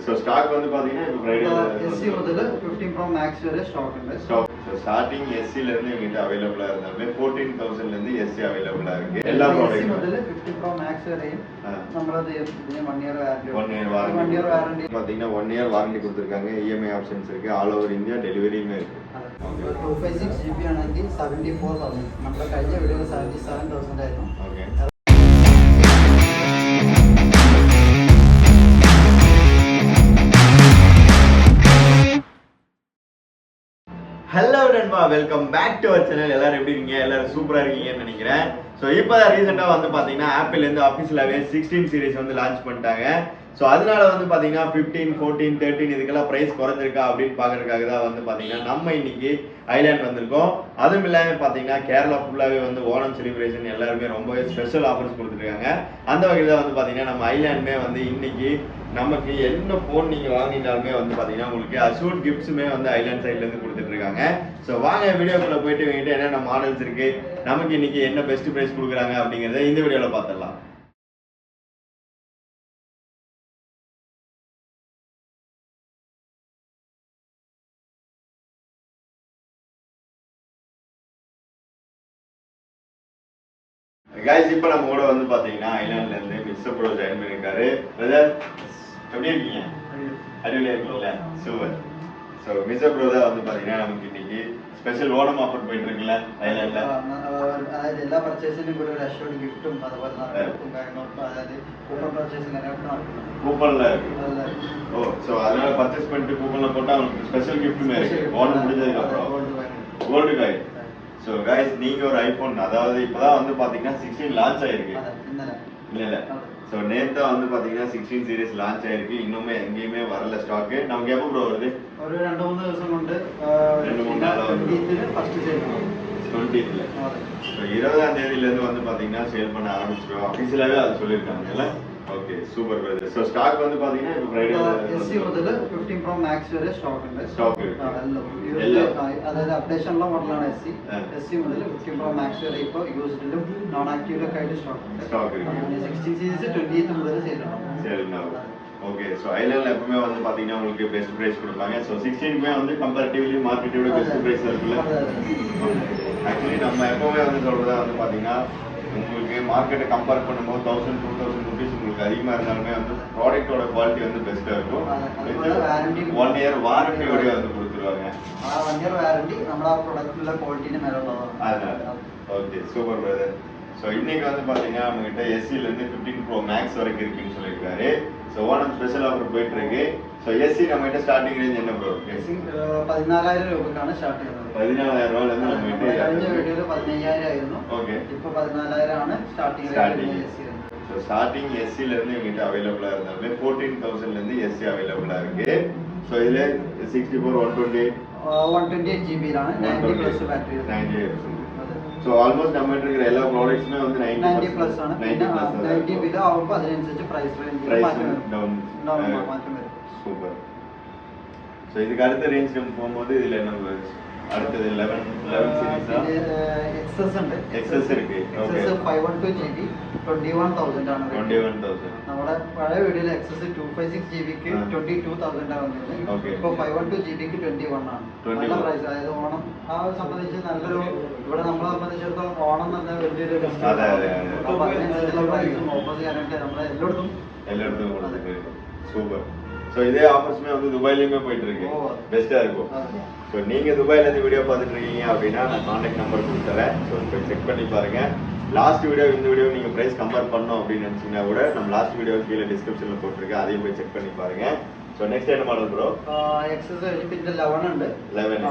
So stock வந்து பாத்தீங்கன்னா இப்போ Friday SC முதல்ல 15 Pro Max வரை ஸ்டாக் ഉണ്ട്. Stock. So starting SC ல இருந்து எங்கிட்ட அவேலபிளா இருந்தாலுமே 14000 ல இருந்து SC அவேலபிளா இருக்கு. எல்லா ப்ராடக்ட் SC முதல்ல 15 Pro Max வரை நம்மளது இதுல 1 year வாரண்டி. 1 year வாரண்டி பாத்தீங்கன்னா 1 year வாரண்டி கொடுத்திருக்காங்க. EMI ஆப்ஷன்ஸ் இருக்கு. ஆல் ஓவர் இந்தியா டெலிவரியுமே இருக்கு. 256 GB ആണെങ്കിൽ 74000. നമ്മുടെ കഴിഞ്ഞ വീഡിയോയിൽ 77000 ആയിരുന്നു. ഓക്കേ. ஹலோ நண்பா, welcome back to our channel. எல்லாரும் எப்படி இருக்கீங்க? எல்லாரும் சூப்பரா இருக்கீங்கன்னு நினைக்கிறேன். ஸோ இப்போதான் ரீசெண்டாக வந்து பார்த்தீங்கன்னா ஆப்பிள்லேருந்து அஃபிஷியலாகவே 16 சீரிஸ் வந்து லான்ச் பண்ணிட்டாங்க. ஸோ அதனால வந்து பார்த்தீங்கன்னா 15, 14, 13 இதுக்கெல்லாம் ப்ரைஸ் குறைஞ்சிருக்கா அப்படின்னு பார்க்கறதுக்காக தான் வந்து பார்த்தீங்கன்னா நம்ம இன்னைக்கு ஐலாண்ட் வந்திருக்கோம். அதுவும் இல்லாமல் பார்த்தீங்கன்னா கேரளா ஃபுல்லாகவே வந்து ஓணம் செலிப்ரேஷன் எல்லாருமே ரொம்பவே ஸ்பெஷல் ஆஃபர்ஸ் கொடுத்துருக்காங்க. அந்த வகையில் தான் வந்து பார்த்தீங்கன்னா நம்ம ஐலாண்டுமே வந்து இன்னைக்கு நமக்கு என்ன ஃபோன் நீங்கள் வாங்கினாலுமே வந்து பார்த்தீங்கன்னா உங்களுக்கு அஷூட் கிஃப்ட்ஸுமே வந்து ஐலாண்ட் சைட்லேருந்து கொடுத்துட்ருக்காங்க. ஸோ வாங்க வீடியோக்குள்ளே போயிட்டு வேண்டிட்டு என்னென்ன மாடல்ஸ் இருக்குது, நமக்கு இன்னைக்கு என்ன பெஸ்ட் ப்ரைஸ் கொடுக்குறாங்க அப்படிங்கிறத இந்த வீடியோவில் பார்த்துடலாம். கைஸ், இப்போ நம்ம கூட வந்து பாத்தீங்கன்னா ஐலாண்ட்ல இருந்து மிஸ்டர் ப்ரோ ஜாயின் பண்ணிருக்காரு. பிரதர் எப்படி இருக்கீங்க? அடிப்படையா இருக்கீங்களா? சூப்பர். ஸோ மிஸ்டர் ப்ரோ தான் வந்து பாத்தீங்கன்னா நமக்கு இன்னைக்கு ஸ்பெஷல் ஓணம் ஆஃபர் போயிட்டு இருக்குல்ல ஐலாண்ட்ல. അതായത് എല്ലാ പർച്ചേസിനും കൂടെ ഒരു അഷ്യൂർഡ് ഗിഫ്റ്റും അതുപോലെ അതായത് കൂപ്പൺ പർച്ചേസിംഗ് கூப்பன்ல ஓ ஸோ அதனால பர்ச்சேஸ் பண்ணிட்டு கூப்பன்ல போட்டா உங்களுக்கு ஸ்பெஷல் கிஃப்ட்டுமே இருக்கு ஓணம் முடிஞ்சதுக்கு அப்புறம். கோல்டு காய். ஸோ கைஸ், நீங்க ஒரு ஐபோன், அதாவது இப்பதான் வந்து பாத்தீங்கன்னா 16 லான்ச் ஆயிருக்கு. இல்ல ஸோ நேத்தா வந்து பாத்தீங்கன்னா 16 சீரிஸ் லான்ச் ஆயிருக்கு. இன்னுமே எங்கேயுமே வரல ஸ்டாக்கு. நமக்கு எப்போ ப்ரோ வருது? ஒரு 2-3 ദിവസം കൊണ്ട് 2-3 நாள் வந்து ஃபர்ஸ்ட் சேல் 20th. ஸோ 20ஆம் தேதியில இருந்து வந்து பாத்தீங்கன்னா சேல் பண்ண ஆரம்பிச்சிருவோம். அபிஷியலாவே அது சொல்லியிருக்காங்கல்ல. Okay, super brother. So stock வந்து பாத்தீங்கன்னா இப்போ ஃப்ரைடே SC முதல்ல 15 Pro Max വരെ സ്റ്റോക്ക് ഉണ്ട്. ஸ்டாக் இருக்கு. അതായത് അപ്ഡേഷനുള്ള മോഡലാണ് SC മുതൽ 15 Pro Max വരെ ഇപ്പോൾ യൂസ്ഡിലും നോൺ ആക്റ്റീവിലൊക്കെ ആയിട്ട് സ്റ്റോക്ക് ഉണ്ട്. 16 സീരീസ് 20th മുതൽ സെയിൽ ഉണ്ടാവും. ஓகே, ஸோ ஐலாண்ட்ல எப்பவுமே வந்து பாத்தீங்கன்னா உங்களுக்கு பெஸ்ட் பிரைஸ் கொடுப்பாங்க. ஸோ 16க்குமே வந்து கம்பேரிட்டிவ்லி மார்க்கெட்டோட பெஸ்ட் பிரைஸ் இருக்குல்ல. ஆக்சுவலி நம்ம எப்பவுமே வந்து சொல்றதா வந்து பாத்தீங்கன்னா உங்களுக்கு மார்க்கெட்டை கம்பேர் பண்ணும்போது 1000-2000 ருபீஸ் உங்களுக்கு அதிகமாக இருந்தாலுமே வந்து ப்ராடக்டோட குவாலிட்டி வந்து பெஸ்ட்டாக இருக்கும். 1 year வாரண்டியோடய வந்து கொடுத்துருவாங்க. 1 year வாரண்டி நம்ம ப்ராடக்ட்ல குவாலிட்டின்னு மேல உள்ளது. அதனால ஓகே, சூப்பர் பிரதர். ஸோ இன்னைக்கு வந்து பார்த்தீங்கன்னா நம்மகிட்ட SC-லேருந்து 15 Pro Max வரைக்கும் இருக்குன்னு சொல்லியிருக்காரு. ஸோ ஓணம் ஸ்பெஷல் ஆஃபர் போயிட்டு இருக்கு. ஸோ SC நம்மகிட்ட ஸ்டார்டிங் ரேஞ்ச் என்ன ப்ரோ? 14,000 രൂപക്കാണ് സ്റ്റാർട്ട് ചെയ്യുന്നത്. 14,000 രൂപയിലെന്ന് നമ്മகிட்ட കഴിഞ്ഞ വീഡിയോയിൽ 15,000 ആയിരുന്നു. ഓക്കെ, ഇപ്പോൾ 14,000 ആണ് സ്റ്റാർട്ടിംഗ്. ஸோ ஸ்டார்டிங் SC-லேருந்து எங்கிட்ட அவைலபிளாக இருந்தாலுமே 14,000லேருந்து SC அவைலபிளாக இருக்கு. ஸோ இதில் 64, 128 GB-ലാണ് 90+ ബാറ്ററി. 90. ஸோ ஆல்மோஸ்ட் நம்ம இருக்கிற எல்லா ப்ராடக்ட்ஸுமே வந்து 90+ ആണ്. 90 ബിലോ ആവുമ്പോൾ അതിനനുസരിച്ച് പ്രൈസ് റേഞ്ച് മാറ്റം വരും. சூப்பர். ஸோ இதுக்கு அடுத்த ரேஞ்ச் நம்ம போகும்போது இதில் என்ன அடுத்தது 11 சீரிஸா XS ഉണ്ട്. XS இருக்கு. ஓகே, 512 GB 21,000 ആണ്. 21,000. നമ്മുടെ പഴയ വീഡിയോയിൽ XS 256 GB-ക്ക് 22,000 ആണ് വന്നത്. ഓക്കെ, ഇപ്പോൾ 512 GB-ക്ക് 21 ആണ്. നല്ല പ്രൈസ്. അതായത് ഓണം ആ സംബന്ധിച്ച് നല്ലൊരു, ഇവിടെ നമ്മളെ സംബന്ധിച്ചിടത്തോളം ഓണം എന്ന് പറഞ്ഞാൽ വലിയൊരു അപ്പോൾ അതിനനുസരിച്ചുള്ള പ്രൈസും ഓഫർ ചെയ്യാനായിട്ട് നമ്മളെ எல்லா இடத்துக்கும் சூப்பர். ஸோ இதே ஆஃபர்ஸுமே வந்து துபாயிலையுமே போயிட்டு இருக்கு. பெஸ்ட்டாக இருக்கும். ஸோ நீங்கள் துபாயிலேருந்து வீடியோ பார்த்துட்டு இருக்கீங்க அப்படின்னா நான் கான்டாக்ட் நம்பர் கொடுத்துறேன். ஸோ போய் செக் பண்ணி பாருங்கள். லாஸ்ட் வீடியோ இந்த வீடியோ நீங்கள் ப்ரைஸ் கம்பேர் பண்ணோம் அப்படின்னு நினச்சிங்கன்னா கூட நம்ம லாஸ்ட் வீடியோ கீழே டிஸ்கிரிப்ஷனில் போட்டிருக்கேன், அதையும் போய் செக் பண்ணி பாருங்கள். ஸோ நெக்ஸ்ட் என்ன மாடல் ப்ரோ? XS പിന്നെ 11 ഉണ്ട്. 11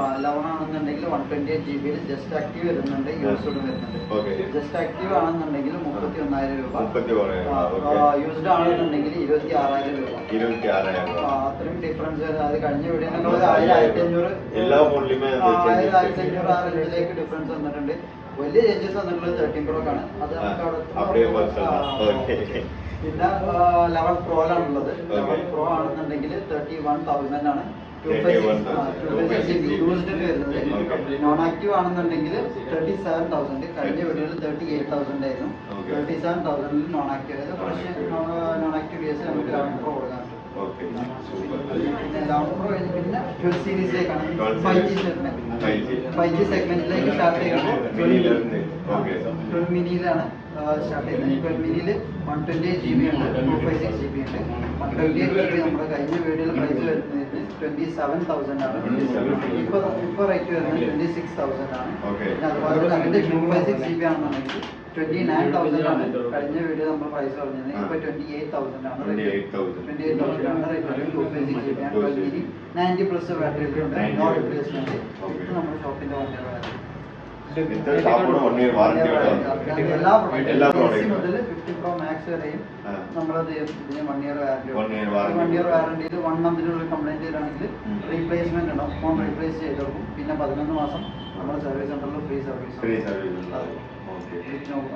ആണെന്നുണ്ടെങ്കിൽ 128 GB ജസ്റ്റ് ആക്റ്റീവ് വരുന്നുണ്ട്, യൂസ്ഡ് വരുന്നുണ്ട്. ഓക്കെ, ജസ്റ്റ് ആക്റ്റീവ് ആണെന്നുണ്ടെങ്കിൽ 31,000 രൂപ. 31,000. യൂസ്ഡ് ആണെന്നുണ്ടെങ്കിൽ 26,000 രൂപ. 26,000. അത്രയും ഡിഫറൻസ്. അത് കഴിഞ്ഞ വീഡിയോയിലുള്ള 1,000-1,500 എല്ലാ ഫോണിലുമേ 1,000-1,500 ആ റേഞ്ചിലേക്ക് ഡിഫറൻസ് വന്നിട്ടുണ്ട്. വലിയ ചേഞ്ചസ് വന്നിട്ടുള്ളത് 13 Pro ആണ്. അത് നമുക്ക് അവിടെ പിന്നെ 11 Pro-ലാണുള്ളത്. 11 Pro ആണെന്നുണ്ടെങ്കിൽ 31,000 ആണ്. 256 യൂസ്ഡ് വരുന്നത്. നോൺ ആക്റ്റീവ് ആണെന്നുണ്ടെങ്കിൽ 37,000. കഴിഞ്ഞ വീഡിയോയിൽ 38,000 ആയിരുന്നു. 37,000 നോൺ ആക്റ്റീവ്. പക്ഷേ നോൺ ആക്റ്റീവ് കേസ് നമുക്ക് 11 Pro കൊടുക്കാൻ. Okay super. പിന്നെ 11 Pro കഴിഞ്ഞ് പിന്നെ 12 സീരീസിലേക്കാണ് 5G സെഗ്മെന്റിലേക്ക് സ്റ്റാർട്ട് ചെയ്യുമ്പോൾ 12 മിനിയിലാണ് സ്റ്റാർട്ട് ചെയ്യുന്നത്. 12 മിനിയിൽ 128 GB ഉണ്ട്, 256 GB ഉണ്ട്. 128 GB നമ്മുടെ കഴിഞ്ഞ വീഡിയോയിൽ പ്രൈസ് വരുന്നത് 27,000 ആണ്. ഇപ്പോൾ റേറ്റ് വരുന്നത് 26,000 ആണ്. പിന്നെ അതുപോലെ അതിന്റെ 256 GB ആണെന്നുണ്ടെങ്കിൽ 29,000 ആണ്. കഴിഞ്ഞ വീഡിയോ നമ്മൾ പ്രൈസ് പറഞ്ഞത്. ഇപ്പോൾ 28,000 ആണ്. 28,000 ആണ് റേറ്റ്. 256 GB ആണ്. 12 മിനി 90+ ബാറ്ററി ഉണ്ട്. No replacement. ഇത് നമ്മുടെ ഷോപ്പിന്റെ വണ്ടിയാണ്. എല്ലാ പ്രോഡക്റ്റും മുതൽ 50 Pro Max വരെയും നമ്മളത് ഇതിന് 1 ഇയർ വാറണ്ടിയിൽ 1 മന്തിനുള്ളിൽ കംപ്ലൈന്റ് ചെയ്താണെങ്കിൽ റീപ്ലേസ്മെന്റ് ഉണ്ടാവും. ഫോൺ റീപ്ലേസ് ചെയ്ത് കൊടുക്കും. പിന്നെ 11 മാസം നമ്മുടെ സർവീസ് സെന്ററിൽ ഫ്രീ സർവീസ്.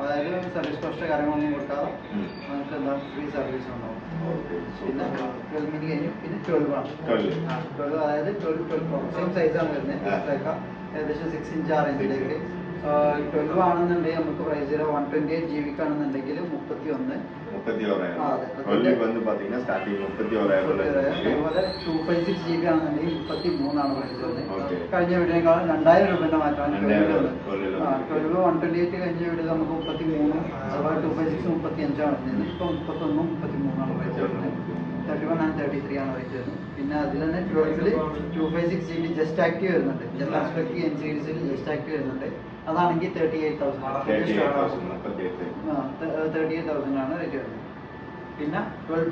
അതായത് സർവീസ് കോസ്റ്റ് കാര്യങ്ങളൊന്നും കൊടുക്കാതെ നമുക്ക് എന്താ ഫ്രീ സർവീസ് ഉണ്ടാവും. പിന്നെ 12 മിനി കഴിഞ്ഞു. പിന്നെ 12 ആണ്. 12 അതായത് 12 Pro സെയിം സൈസാണ് വരുന്നത്. ഏകദേശം 6 ഇഞ്ച് 6 ഇഞ്ചിലേക്ക് 12 ആണെന്നുണ്ടെങ്കിൽ നമുക്ക് പ്രൈസ് 128 GB ആണെന്നുണ്ടെങ്കിൽ 31. അതുപോലെ 256 GB ആണെന്നുണ്ടെങ്കിൽ 33 ആണ് പ്രൈസ് വരുന്നത്. കഴിഞ്ഞ വീഡിയോക്കാളും 2000 രൂപയുടെ മാറ്റമാണ് 12 128 കഴിഞ്ഞ വീഡിയോ നമുക്ക് 33, അതുപോലെ 256 35 ആണ് വരുന്നത്. ഇപ്പോൾ 31 33 ആണ് പ്രൈസ് വരുന്നത്. 31 and 33 ആണ് റേറ്റ് വരുന്നത്. പിന്നെ അതിൽ തന്നെ 12 256 GB ജസ്റ്റ് ആക്റ്റീവ് വരുന്നുണ്ട്. ജസ്റ്റ് ആസ്പെക്ട് എൻ സീരീസിൽ ജസ്റ്റ് ആക്റ്റീവ് വരുന്നുണ്ട്. അതാണെങ്കിൽ 38,000 ആണ് റേറ്റ് വരുന്നത്. പിന്നെ 12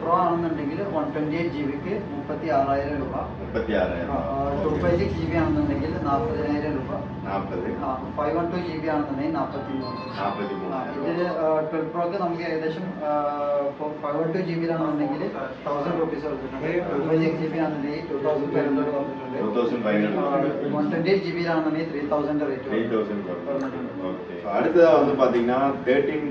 Pro ആണെന്നുണ്ടെങ്കിൽ 128 GBക്ക് 36,000 രൂപ. 256 GB ആണെന്നുണ്ടെങ്കിൽ 40,000 രൂപ. 512 GB ആണെന്നുണ്ടെങ്കിൽ 43. ഇതിൽ 12 Proക്ക് നമുക്ക് ഏകദേശം 512 GB ആണെന്നുണ്ടെങ്കിൽ 1,000 രൂപീസ് കൊടുത്തിട്ടുണ്ട്. 256 GB ആണെന്നുണ്ടെങ്കിൽ 2,500 കൊടുത്തിട്ടുണ്ട്. 128 GB ആണെന്നുണ്ടെങ്കിൽ 3,000 റേറ്റ്. அடுத்ததா வந்து பாத்தீங்கன்னா 13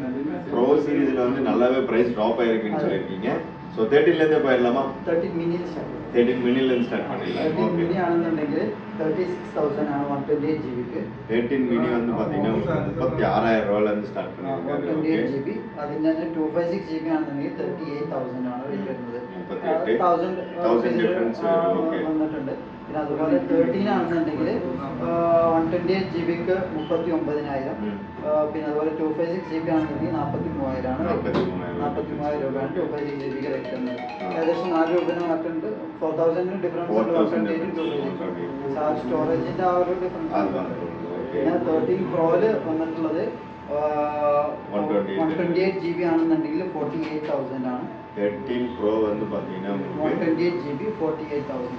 Pro சீரிஸ்ல வந்து நல்லாவே பிரைஸ் டிராப் ஆயிருக்குன்னு சொல்லிருக்கீங்க. சோ 13 ல இருந்தே போயிடலாமா? 13 மினில ஸ்டார்ட். 13 மினில இருந்து ஸ்டார்ட் பண்ணிடலாம். 13 மினி ஆனதுണ്ടെങ്കിൽ 36,000 ആണ് 128 GB க்கு. 13 மினி வந்து பாத்தீங்கன்னா 36,000 ரூபாயில இருந்து ஸ்டார்ட் பண்ணிருக்காங்க. 128 GB. അതിന്റെ 256 GB ആണെന്നുണ്ടെങ്കിൽ 38,000 ആണ് റേറ്റ് വരുന്നത്. 1000 ഡിഫറൻസ് വന്നിട്ടുണ്ട്. പിന്നെ അതുപോലെ 13 ആണെന്നുണ്ടെങ്കിൽ 128 GB ക്ക് 39,000. പിന്നെ അതുപോലെ 256 GB ആണെന്നുണ്ടെങ്കിൽ 43,000 ആണ്. 43,000 രൂപയാണ് 256 GB ക്ക് റേറ്റ് വരുന്നത്. ഏകദേശം 4 രൂപയുടെ മാറ്റമുണ്ട്. 4,000 ഡിഫറൻസ് സ്റ്റോറേജിന്റെ ആ ഒരു ഡിഫറൻസ്. പിന്നെ 13 Proയിൽ വന്നിട്ടുള്ളത് 128 GB ആണെന്നുണ്ടെങ്കിൽ 48,000 ആണ്. 13 Pro வந்து பாத்தீங்கன்னா 128 GB 48,000.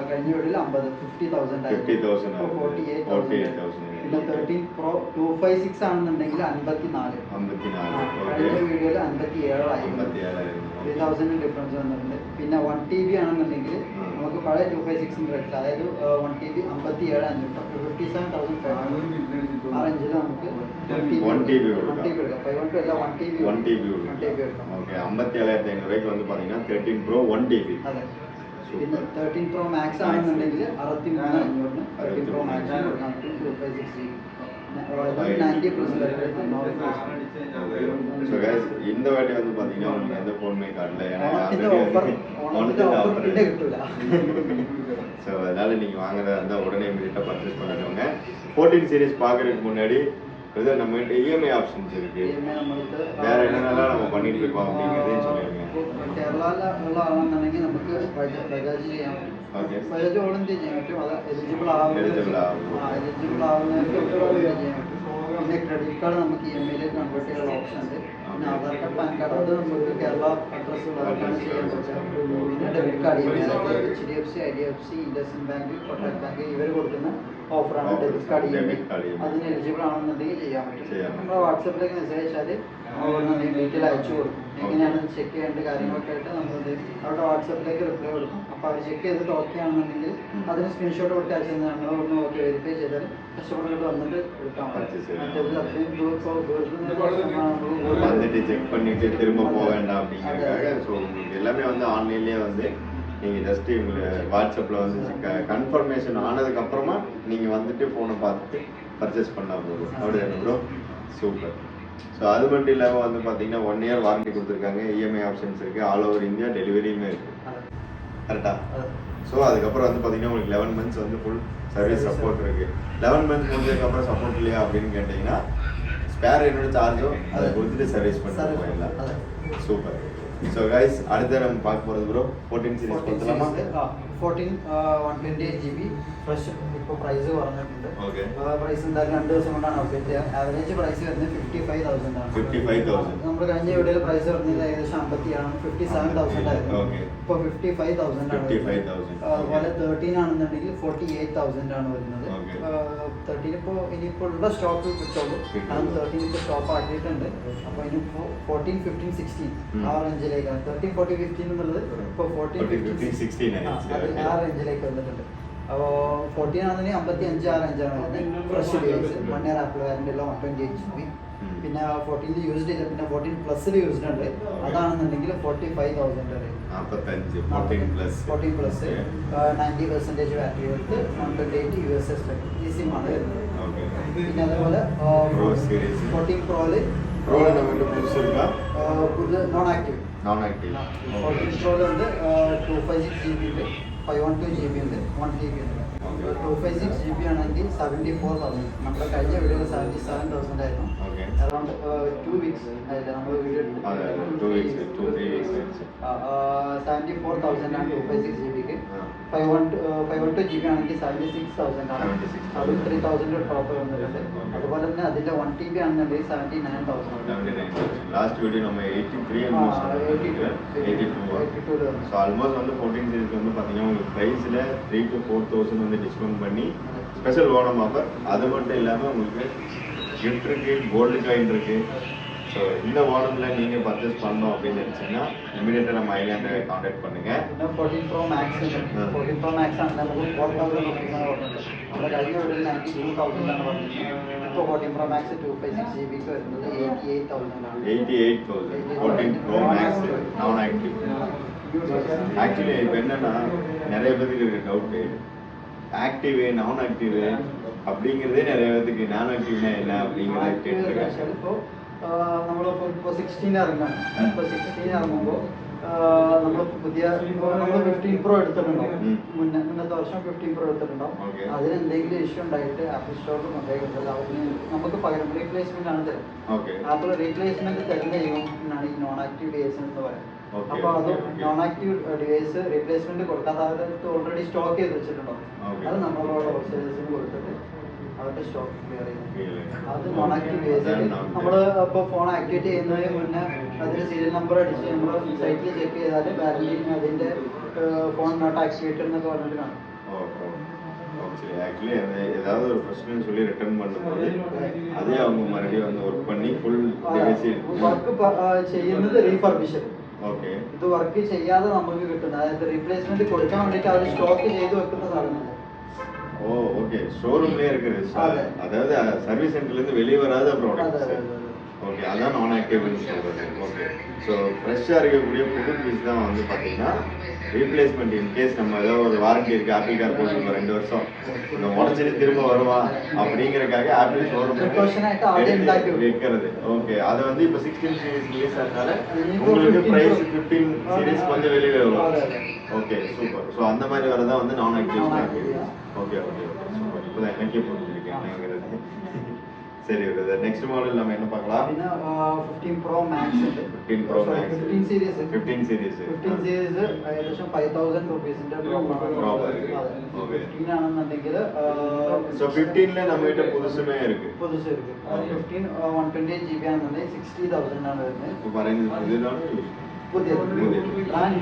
കഴിഞ്ഞ വീഡിയോയിൽ 50,000 50,000 48,000. പിന്നെ 13 Pro 256 ആണെന്നുണ്ടെങ്കിൽ 54. കഴിഞ്ഞ വീഡിയോയിൽ 57,000. 3,000 ഡിഫറൻസ് വന്നിട്ടുണ്ട്. പിന്നെ 1 TB ആണെന്നുണ്ടെങ്കിൽ നമുക്ക് പഴയ 256 റേറ്റിൽ, അതായത് 1 TB 57,500, 57,500 ആ റേഞ്ചിൽ നമുക്ക് 1 TB എടുക്കാം. 512 അല്ല 1 TB എടുക്കാം. ഓക്കെ 57,500 வந்து பாத்தீங்கன்னா 13 Pro 1 TB. അതെ. പിന്നെ 13 Pro Max ആണെന്നുണ്ടെങ്കിൽ 63,500. 13 Pro Max കൊടുക്കാം 256 So guys, இந்த வாட்டி வந்து பாத்தீங்கன்னா உங்களுக்கு எந்த போனுமே காட்டல. ஸோ அதனால நீங்க வாங்குறதா இருந்தா உடனே இமீடியட்டா பர்ச்சேஸ் பண்ணிடுவாங்க. 14 சீரிஸ் பாக்குறதுக்கு முன்னாடி நம்ம இஎம்ஐ ஆப்ஷன்ஸ் இருக்கு. வேற என்னென்னலாம் நம்ம பண்ணிட்டு இருக்கோம் அப்படிங்கறதையும் சொல்லுங்க. കേരളയിലുള്ള ആളാണെന്നുണ്ടെങ്കിൽ നമുക്ക് ബജാജ് ചെയ്യാൻ പറ്റും. ബജാജ് ഓൾ ഇന്ത്യ ചെയ്യാൻ പറ്റും. അത് എലിജിബിൾ ആവുന്നവർക്ക് ചെയ്യാൻ പറ്റും. പിന്നെ ക്രെഡിറ്റ് കാർഡ് നമുക്ക് EMI കൺവേർട്ട് ചെയ്യാനുള്ള ഓപ്ഷൻ ഉണ്ട്. പിന്നെ ആധാർ കാർഡ് പാൻ കാർഡ് അത് നമുക്ക് കേരള അഡ്രസ് ഉള്ളവർക്കാണ് ചെയ്യാൻ പറ്റുക. പിന്നെ debit card HDFC, IDFC, IndusInd bank, Kotak bank ഇവർ കൊടുക്കുന്ന ഓഫറാണ് ഡെബിറ്റ് കാർഡ് EMI. അതിന് എലിജിബിൾ ആണെന്നുണ്ടെങ്കിൽ ചെയ്യാൻ പറ്റും. നമ്മുടെ വാട്സാപ്പിലേക്ക് മെസ്സേജ് അയച്ചാൽ ഡീറ്റെയിൽ അയച്ചു കൊടുക്കും. എങ്ങനെയാണ് ചെക്ക് ചെയ്യേണ്ട കാര്യങ്ങളൊക്കെ ആയിട്ട് നമ്മളത് അവരുടെ വാട്സാപ്പിലേക്ക് റിപ്ലൈ കൊടുക്കും. അപ്പോൾ അവർ ചെക്ക് ചെയ്തിട്ട് ഓക്കെ ആണെന്നുണ്ടെങ്കിൽ അതിന് സ്ക്രീൻഷോട്ട് കൊടുത്ത് അയച്ചു ഞങ്ങൾ ഒന്ന് ഓക്കെ വെരിഫൈ ചെയ്താൽ കസ്റ്റമറുകൾ വന്നിട്ട് എടുക്കാൻ പറ്റും. മറ്റേതിൽ അത്രയും வந்துட்டு செக் பண்ணிட்டு திரும்ப போக வேண்டாம் அப்படிங்கிறதுக்காக. ஸோ உங்களுக்கு எல்லாமே வந்து ஆன்லைன்லேயே வந்து நீங்கள் ஜஸ்ட்டு இவங்களை வாட்ஸ்அப்பில் வந்து கன்ஃபர்மேஷன் ஆனதுக்கப்புறமா நீங்கள் வந்துட்டு ஃபோனை பார்த்துட்டு பர்ச்சேஸ் பண்ணால் போதும். அப்படியே ப்ரோ சூப்பர். ஸோ அது மட்டும் இல்லாமல் வந்து பார்த்தீங்கன்னா 1 இயர் வாரண்டி கொடுத்துருக்காங்க, இஎம்ஐ ஆப்ஷன்ஸ் இருக்குது, ஆல் ஓவர் இந்தியா டெலிவரியுமே இருக்குது. கரெக்டாக? ஸோ அதுக்கப்புறம் வந்து பார்த்தீங்கன்னா உங்களுக்கு 11 மந்த்ஸ் வந்து ஃபுல் சர்வீஸ் சப்போர்ட் இருக்குது. 11 மந்த்ஸ் முடிஞ்சதுக்கப்புறம் சப்போர்ட் இல்லையா அப்படின்னு கேட்டிங்கன்னா ஸ்பேர் என்னோட சார்ஜோ அதை கொடுத்துட்டு சர்வீஸ் பண்ணிட்டு போயிடலாம். சூப்பர். ஸோ கைஸ், அடுத்த நம்ம பார்க்க போகிறது ப்ரோ 14 சீரிஸ் கொடுத்துலாமா? 14 128 GB ഫ്രഷ് ഇപ്പോൾ പ്രൈസ് കുറഞ്ഞിട്ടുണ്ട്. ഓക്കെ. പ്രൈസ് എന്തായാലും 2 ദിവസം കൊണ്ടാണ് അപ്ഡേറ്റ് ചെയ്യുക. ആവറേജ് പ്രൈസ് വരുന്നത് 55,000 ആണ്. 55,000. നമ്മൾ കഴിഞ്ഞ വീഡിയോയിൽ പ്രൈസ് പറഞ്ഞത് ഏകദേശം 57,000 ആയിരുന്നു. ഇപ്പോൾ 55,000 ആണ്. 55,000. അതുപോലെ 13 ആണെന്നുണ്ടെങ്കിൽ 48,000 ആണ് വരുന്നത്. 13 ഇപ്പോൾ ഇനിയിപ്പോൾ ഉള്ള സ്റ്റോക്ക് കിട്ടുള്ളൂ. കാരണം 13 ഇപ്പോൾ സ്റ്റോപ്പ് ആക്കിയിട്ടുണ്ട്. അപ്പോൾ ഇനിയിപ്പോൾ 14, 15, 16 ആ റേഞ്ചിലേക്കാണ്. 13, 14, 15 എന്നുള്ളത് ഇപ്പോൾ 14, 15, 16 ആ റേഞ്ചിലേക്ക് വന്നിട്ടുണ്ട്. അപ്പോൾ 14 ആണെന്നുണ്ടെങ്കിൽ 55 ആ റേഞ്ചാണ് വരുന്നത്. Fresh device 1 year apple warranty ഉള്ള 128 GB. പിന്നെ 14 യൂസ്ഡ് ചെയ്ത പിന്നെ 14 പ്ലസ്സിൽ യൂസ്ഡ് ഉണ്ട്. അതാണെന്നുണ്ടെങ്കിൽ 45,000 വരെ. 14 പ്ലസ് 90% ബാറ്ററി എടുത്ത് 128 USS ഈ സിം ആണ് വരുന്നത്. പിന്നെ അതേപോലെ 14 പ്രോയില് പുതിയ നോൺ ആക്റ്റീവ് 14 പ്രോയിൽ ഉണ്ട് 256 GB ഉണ്ട്, 512 GB ഉണ്ട്, 1 GB ഉണ്ട്. 256 GB ആണെങ്കിൽ 74,000. നമ്മുടെ കഴിഞ്ഞ വീഡിയോയിൽ 77,000 ആയിരുന്നു. അറൗണ്ട് 2 വീക്സ് ആയില്ല നമ്മൾ വീഡിയോ 74,000 ആണ് 256 GB. 512 GB ആണെങ്കിൽ 76,000 ആണ്. അതും 3,000 ടോപ്പ് വന്നിട്ടുണ്ട്. അതുപോലെ തന്നെ അതിന്റെ 1 TB ആണെന്നുണ്ടെങ്കിൽ 79,000. லாஸ்ட் வீடியோ நம்ம 83 82 ஸோ ஆல்மோஸ்ட் வந்து 14 சீரிஸ் வந்து பார்த்தீங்கன்னா உங்களுக்கு ப்ரைஸில் 3 to 4,000 வந்து டிஸ்கவுண்ட் பண்ணி ஸ்பெஷல் ஓணம் ஆஃபர். அது மட்டும் இல்லாமல் உங்களுக்கு கிஃப்ட் இருக்குது, கோல்டு காயின் இருக்குது. ஸோ இந்த ஓணமில் நீங்கள் பர்ச்சேஸ் பண்ணணும் அப்படின்னு நினச்சிங்கன்னா இமீடியட்டாக நம்ம ஐலாண்டை காண்டாக்ட் பண்ணுங்கள். 14 Pro Max 14 Pro Max ആണ് നമുക്ക് 4,000 റുപ്പീസാണ് പറഞ്ഞത്. നമ്മുടെ കഴിഞ്ഞ വീഡിയോയിൽ 92,000 ആണ് പറഞ്ഞത്. ഇപ്പോൾ 14 Pro Max 256 GB വരുന്നത് 88,000 ആണ്. 88,000 14 Pro Max நான் ஆக்டிவ். ஆக்சுவலி இப்போ என்னன்னா நிறைய பேருக்கு இருக்க டவுட்டு, ஆக்டிவ் நான் ஆக்டிவ் அப்படிங்கிறதே நிறைய பேருக்கு நான் ஆக்டிவ்னா என்ன அப்படிங்கிறத கேட்டுருக்காங்க. നമ്മളിപ്പോൾ 16 ഇറങ്ങാണ്. ഇപ്പോൾ 16 ഇറങ്ങുമ്പോൾ നമ്മൾ പുതിയ നമ്മൾ 15 Pro എടുത്തിട്ടുണ്ടാവും. മുന്നത്തെ വർഷം 15 Pro എടുത്തിട്ടുണ്ടാവും. അതിന് എന്തെങ്കിലും ഇഷ്യൂ ഉണ്ടായിട്ട് ആപ്പിൾ സ്റ്റോറിൽ കൊണ്ടുപോയി കൊടുത്തത് അതിന് നമുക്ക് പകരം റീപ്ലേസ്മെന്റ് ആണ് തരുന്നത്. ആപ്പിൾ റീപ്ലേസ്മെന്റ് തരുന്ന എന്നാണ് ഈ നോൺ ആക്റ്റീവ് ഡിവൈസ് എന്ന് പറയുന്നത്. അപ്പോൾ അത് നോൺ ആക്റ്റീവ് ഡിവൈസ് റീപ്ലേസ്മെന്റ് കൊടുക്കാതെ അവരടുത്ത് ഓൾറെഡി സ്റ്റോക്ക് ചെയ്ത് വെച്ചിട്ടുണ്ടാവും. അത് നമ്മളോട് ഹോൾസെയിലേഴ്സിന് കൊടുത്തിട്ട് അവരുടെ സ്റ്റോക്ക് ക്ലിയർ ചെയ്യുന്നത്. അത് നോൺ ആക്റ്റീവ് ഡിവൈസ് നമ്മൾ ഇപ്പോൾ ഫോൺ ആക്ടിവേറ്റ് ചെയ്യുന്നതിന് മുന്നേ അതിന് സീരിയൽ നമ്പർ അടിച്ച് നമ്മൾ സൈറ്റിൽ ചെക്ക് ചെയ്താൽ വാറന്റി അതിന്റെ ഫോൺ നോട്ട് ആക്ടിവേറ്റഡ് എന്നൊക്കെ പറഞ്ഞിട്ട് കാണും. ஆக்சுவலி ஏதாவது ஒரு பிரச்சனைன்னு சொல்லி ரிட்டர்ன் பண்ணும்போது அதே அவங்க மறுபடியும் வந்து ஒர்க் பண்ணி ஃபுல் വർക്ക് ചെയ്യുന്നത് റീഫർബിഷൻ. ഓക്കെ. ഇത് വർക്ക് ചെയ്യാതെ നമുക്ക് കിട്ടുന്നത്, അതായത് റീപ്ലേസ്മെന്റ് കൊടുക്കാൻ വേണ്ടിയിട്ട് അവർ സ്റ്റോക്ക് ചെയ്ത് വെക്കുന്ന സാധനങ്ങൾ. ஓ ஓகே. ஷோரூம்லயே இருக்குது, அதாவது சர்வீஸ் சென்டர்ல இருந்து வெளியே வராத ப்ராடக்ட்ஸ். ஓகே, அதான் நான் ஆக்டிவ்னு சொல்றது. ஓகே. ஸோ ஃப்ரெஷ்ஷாக இருக்கக்கூடிய புது பீஸ் தான் வந்து பார்த்தீங்கன்னா ரீப்ளேஸ்மெண்ட் இன்கேஸ் நம்ம ஏதோ ஒரு வாரண்டி இருக்குது, ஆப்பிள் கார் போட்டுருக்கோம் 2 வருஷம், இந்த உடச்சிட்டு திரும்ப வருவா அப்படிங்கிறதுக்காக ஆப்பிள் ஷோரூம் விற்கிறது. ஓகே, அது வந்து இப்போ 16 சீரிஸ் ரிலீஸ் ஆனால உங்களுக்கு ப்ரைஸ் 15 சீரிஸ் கொஞ்சம் வெளியே வரும். Okay, super. ஸோ அந்த மாதிரி வரதான் வந்து நான் active. Okay okay okay, super. இப்போ தான் எனக்கே புரிஞ்சுருக்கேன். சரி, நெக்ஸ்ட் மாடல் நம்ம என்ன பார்க்கலாம்? 15 Pro Max ഉണ്ട്. 15 Pro Max 15 സീരീസ് ഏകദേശം 5,000 രൂപീസിന്റെ ഡ്രോപ്പ് ഓക്കെ. 15 ആണെന്നുണ്ടെങ്കിൽ സോ 15ல நம்மகிட்ட புதுசுமே இருக்கு. പുതുസ് ഇருக்கு. 15 128 GB ആണെന്നുണ്ടെങ്കിൽ 60,000 ആണ് വരുന്നത്. இப்போ പറയുന്നത് പുതിയതാണ് പുതിയത് ബ്രാൻഡ്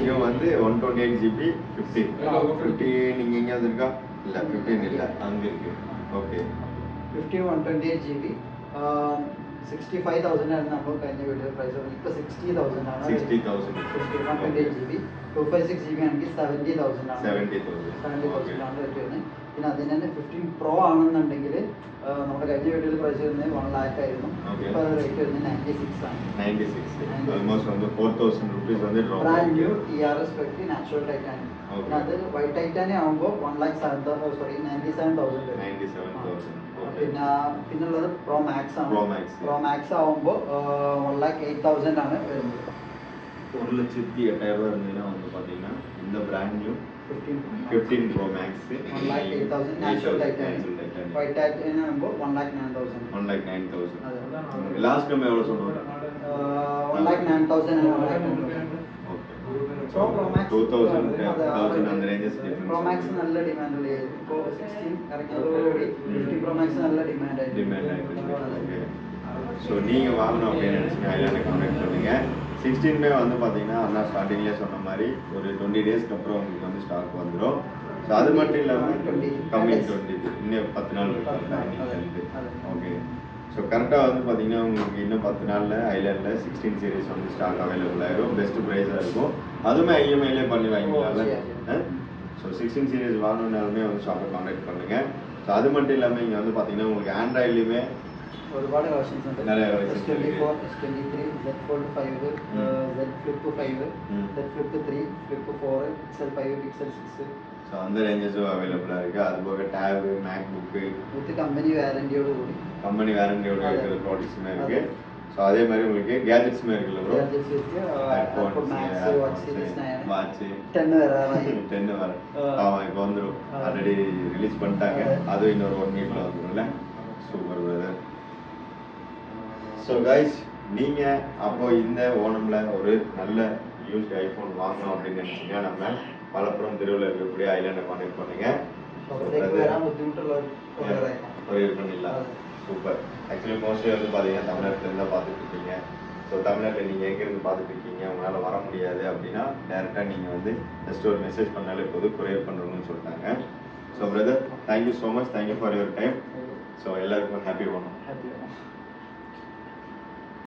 ന്യൂ வந்து 128 GB 15 நீங்க எங்கயாவது இருக்கா? இல்ல 15 இல்ல, அங்க இருக்கு. ஓகே. 15 128 GB 65,000 ആണ് നമ്മൾ കഴിഞ്ഞ വീഡിയോ പ്രൈസ്. ഇപ്പോൾ 60,000 ആണ്. 60,000 128 GB 256 GB ആണെങ്കിൽ 70,000 ആണ്. 70,000 ആണ് റേറ്റ് വരുന്നത്. പിന്നെ അതിന് തന്നെ 15 Pro ആണെന്നുണ്ടെങ്കിൽ നമ്മുടെ കഴിഞ്ഞ വീഡിയോയിൽ പ്രൈസ് വരുന്നത് 1 lakh ആയിരുന്നു. ഇപ്പോൾ റേറ്റ് വരുന്നത് 96 ആണ്. 96 ഓൾമോസ്റ്റ് வந்து 4,000 rupees வந்து drop. ബ്രാൻഡ് ന്യൂ TRS പെട്ടി നാച്ചുറൽ ടൈറ്റാനിയം. പിന്നെ അത് വൈറ്റ് ടൈറ്റാനിയം ആകുമ്പോൾ 1,97,000 വരും. 97,000. പിന്നുള്ളത് പ്രോ മാക്സ് ആണ്. Pro Max ആവുമ്പോൾ 1,08,000 ആണ് വരുന്നത്. 1,08,000 വരുന്നതിന് வந்து பாத்தீங்கன்னா இந்த brand new 15 Pro Max 1,08,000 natural titanium. White titanium ആകുമ്പോൾ 1,09,000. 1,09,000. ലാസ്റ്റ് நம்ம எவ்வளவு சொன்னோம்? 1,09,000. Pro Max 2,000 அந்த ரேஞ்சஸ் டிஃபரன்ஸ். Pro Max நல்ல டிமாண்ட் உள்ள இப்போ 16 இறங்கியதோடு 15 Pro Max நல்ல டிமாண்ட் ஆயிடுச்சு. ஓகே. ஸோ நீங்கள் வாங்கணும் அப்படின்னு நினச்சிங்க ஐலாண்டை கான்டாக்ட் பண்ணுங்க. 16 வந்து பார்த்தீங்கன்னா அண்ணா ஸ்டார்டிங்லேயே சொன்ன மாதிரி ஒரு 20 டேஸ்க்கு அப்புறம் உங்களுக்கு வந்து ஸ்டாக் வந்துடும். ஸோ அது மட்டும் இல்லாமல் கம்மிங் 20 இன்னும் 10 நாள் இருக்கு. ஓகே. ஸோ கரெக்டாக வந்து பார்த்தீங்கன்னா உங்களுக்கு இன்னும் 10 நாளில் ஐலாண்டில் 16 சீரிஸ் வந்து ஸ்டாக் அவைலபிள் ஆகிடும். பெஸ்ட் ப்ரைஸாக இருக்கும். அதுவுமே இஎம்ஐலே பண்ணி வாங்கிக்கலாம்ல. ஸோ 16 சீரிஸ் வாங்கணுன்னாலுமே வந்து ஷாப்பை கான்டாக்ட் பண்ணுங்கள். ஸோ அது மட்டும் இல்லாமல் இங்கே வந்து பார்த்தீங்கன்னா உங்களுக்கு ஆண்ட்ராய்ட்லேயுமே ഒരുപാട് വെർഷൻസ് ഉണ്ട്. நிறைய versions S24, S23, Z Fold 5, Z Flip 5, Z Flip 3, Flip 4, Pixel 5, Pixel 6. So அந்த ரேஞ்சஸும் அவைலபிளாக இருக்குது. அது போக tab, MacBook with company வாரண்டியோடு கூடி கம்பெனி வாரண்டியோட இருக்கிற ப்ராடக்ட்ஸுமே இருக்குது. ஸோ அதே மாதிரி உங்களுக்கு கேஜெட்ஸுமே இருக்குல்ல ப்ரோ? வாட்ச்சு 10 வர ஆமாம் இப்போ வந்துடும். ஆல்ரெடி ரிலீஸ் பண்ணிட்டாங்க. அதுவும் இன்னொரு 1 வீக்கில் வந்துடும்ல. Super brother. ஸோ கைஸ், நீங்கள் அப்போ இந்த ஓணமில் ஒரு நல்ல யூஸ்ட் ஐஃபோன் வாங்கணும் அப்படின்னு நினச்சிங்கன்னா நம்ம மலப்புரம் தெருவில் இருக்கக்கூடிய ஐலாண்டை கான்டாக்ட் பண்ணுங்க. கொரியர் பண்ணிடலாம். சூப்பர். ஆக்சுவலி மோஸ்ட்லி வந்து பார்த்தீங்கன்னா தமிழ்நாட்டில் தான் பார்த்துட்டு இருக்கீங்க. ஸோ தமிழ்நாட்டில் நீங்கள் எங்கேருந்து பார்த்துட்டு இருக்கீங்க, உங்களால் வர முடியாது அப்படின்னா டேரெக்டாக நீங்கள் வந்து ஜஸ்ட் ஒரு மெசேஜ் பண்ணாலே போதும், கொரியர் பண்ணணும்னு சொல்லிட்டாங்க. So brother, thank you so much. Thank you for your time. So எல்லாருக்கும் ஹாப்பி ஓணம்.